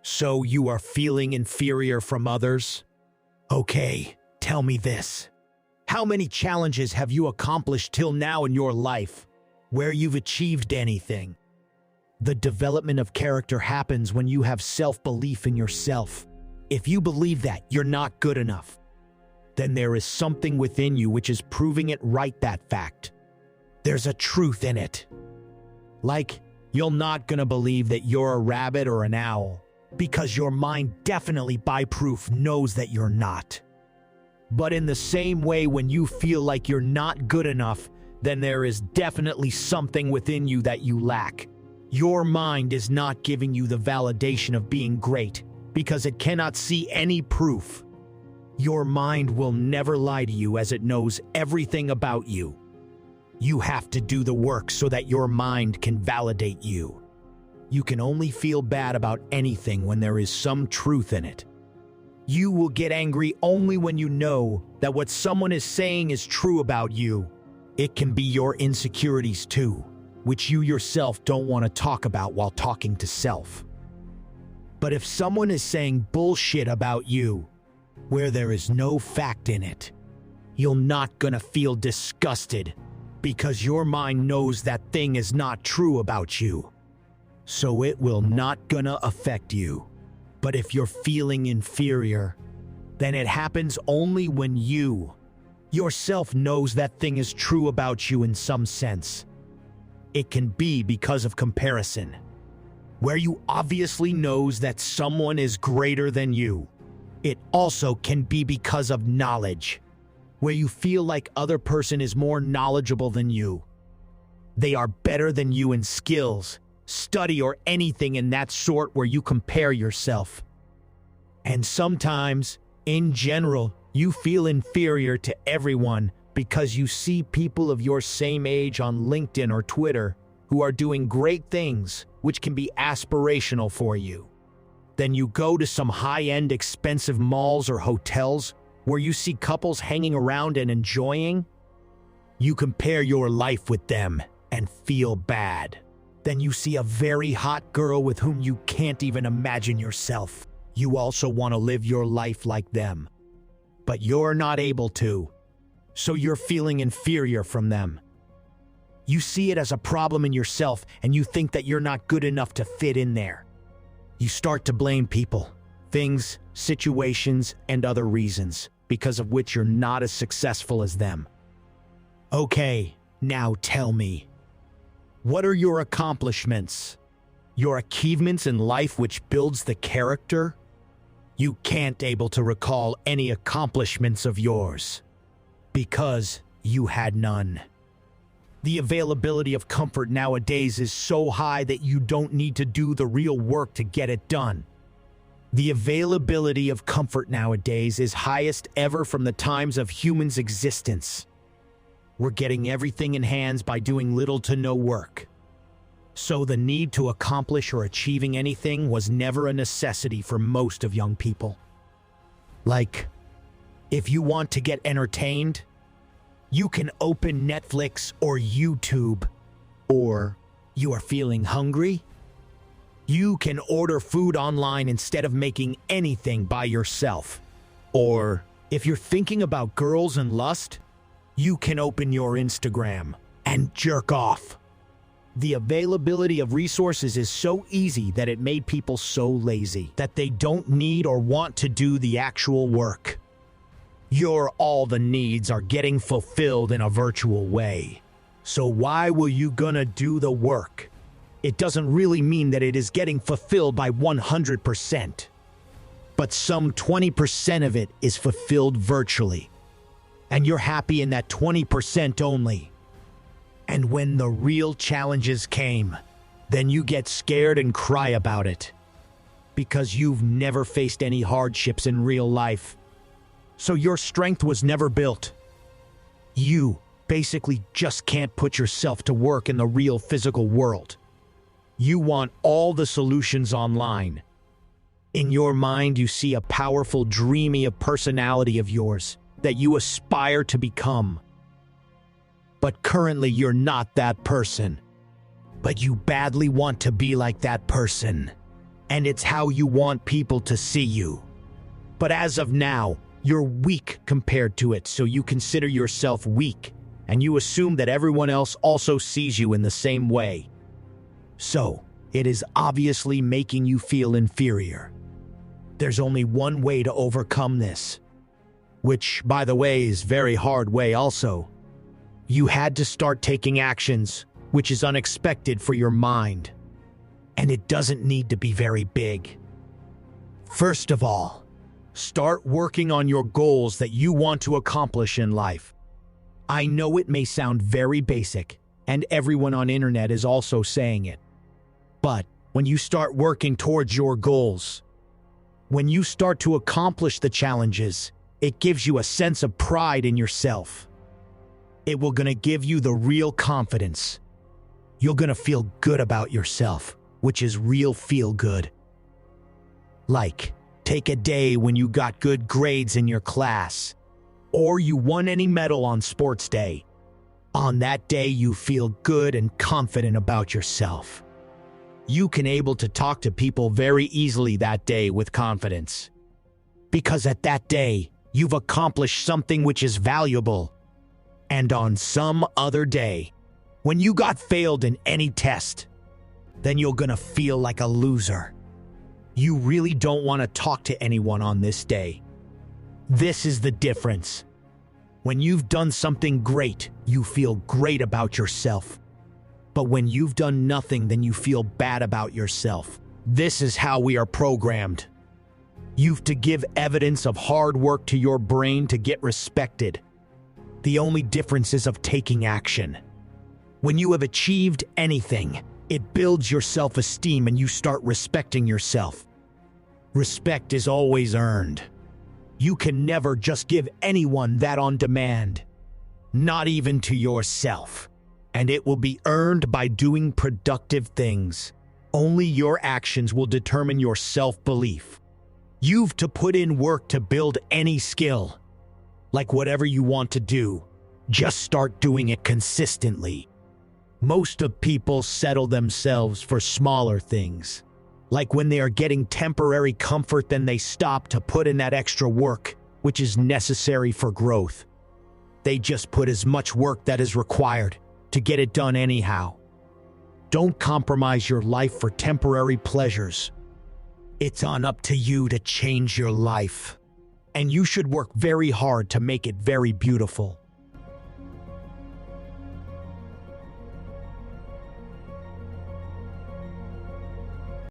So you are feeling inferior from others? Okay, tell me this. How many challenges have you accomplished till now in your life where you've achieved anything? The development of character happens when you have self-belief in yourself. If you believe that you're not good enough, then there is something within you which is proving it right, that fact. There's a truth in it. Like, you're not gonna believe that you're a rabbit or an owl, because your mind definitely by proof knows that you're not. But in the same way, when you feel like you're not good enough, then there is definitely something within you that you lack. Your mind is not giving you the validation of being great because it cannot see any proof. Your mind will never lie to you as it knows everything about you. You have to do the work so that your mind can validate you. You can only feel bad about anything when there is some truth in it. You will get angry only when you know that what someone is saying is true about you. It can be your insecurities too, which you yourself don't want to talk about while talking to self. But if someone is saying bullshit about you, where there is no fact in it, you're not gonna feel disgusted because your mind knows that thing is not true about you. So it will not gonna affect you. But if you're feeling inferior, then it happens only when you yourself knows that thing is true about you in some sense. It can be because of comparison, where you obviously knows that someone is greater than you. It also can be because of knowledge, where you feel like other person is more knowledgeable than you. They are better than you in skills, study, or anything in that sort where you compare yourself. And sometimes, in general, you feel inferior to everyone because you see people of your same age on LinkedIn or Twitter who are doing great things, which can be aspirational for you. Then you go to some high-end expensive malls or hotels where you see couples hanging around and enjoying. You compare your life with them and feel bad. Then you see a very hot girl with whom you can't even imagine yourself. You also want to live your life like them, but you're not able to. So you're feeling inferior from them. You see it as a problem in yourself and you think that you're not good enough to fit in there. You start to blame people, things, situations, and other reasons because of which you're not as successful as them. Okay, now tell me, what are your accomplishments? Your achievements in life which builds the character? You can't able to recall any accomplishments of yours because you had none. The availability of comfort nowadays is so high that you don't need to do the real work to get it done. The availability of comfort nowadays is highest ever from the times of humans' existence. We're getting everything in hands by doing little to no work. So the need to accomplish or achieving anything was never a necessity for most of young people. Like, if you want to get entertained, you can open Netflix or YouTube. Or you are feeling hungry? You can order food online instead of making anything by yourself. Or if you're thinking about girls and lust, you can open your Instagram and jerk off. The availability of resources is so easy that it made people so lazy that they don't need or want to do the actual work. All the needs are getting fulfilled in a virtual way. So why will you gonna do the work? It doesn't really mean that it is getting fulfilled by 100%. But some 20% of it is fulfilled virtually. And you're happy in that 20% only. And when the real challenges came, then you get scared and cry about it. Because you've never faced any hardships in real life. So your strength was never built. You basically just can't put yourself to work in the real physical world. You want all the solutions online. In your mind, you see a powerful, dreamy personality of yours that you aspire to become. But currently you're not that person. But you badly want to be like that person. and it's how you want people to see you. But as of now, you're weak compared to it, so you consider yourself weak, and you assume that everyone else also sees you in the same way. So, it is obviously making you feel inferior. There's only one way to overcome this, which, by the way, is very hard way also. You had to start taking actions, which is unexpected for your mind. And it doesn't need to be very big. First of all, start working on your goals that you want to accomplish in life. I know it may sound very basic, and everyone on internet is also saying it. But when you start working towards your goals, when you start to accomplish the challenges, it gives you a sense of pride in yourself. It will gonna give you the real confidence. You're gonna feel good about yourself, which is real feel good. Like, take a day when you got good grades in your class, or you won any medal on sports day. On that day, you feel good and confident about yourself. You can able to talk to people very easily that day with confidence. Because at that day, you've accomplished something which is valuable. And on some other day, when you got failed in any test, then you're gonna feel like a loser. You really don't want to talk to anyone on this day. This is the difference. When you've done something great, you feel great about yourself. But when you've done nothing, then you feel bad about yourself. This is how we are programmed. You've to give evidence of hard work to your brain to get respected. The only difference is of taking action. When you have achieved anything, it builds your self-esteem and you start respecting yourself. Respect is always earned. You can never just give anyone that on demand, not even to yourself. And it will be earned by doing productive things. Only your actions will determine your self-belief. You've to put in work to build any skill. Like whatever you want to do, just start doing it consistently. Most of people settle themselves for smaller things. Like when they are getting temporary comfort, then they stop to put in that extra work, which is necessary for growth. They just put as much work that is required to get it done anyhow. Don't compromise your life for temporary pleasures. It's up to you to change your life. And you should work very hard to make it very beautiful.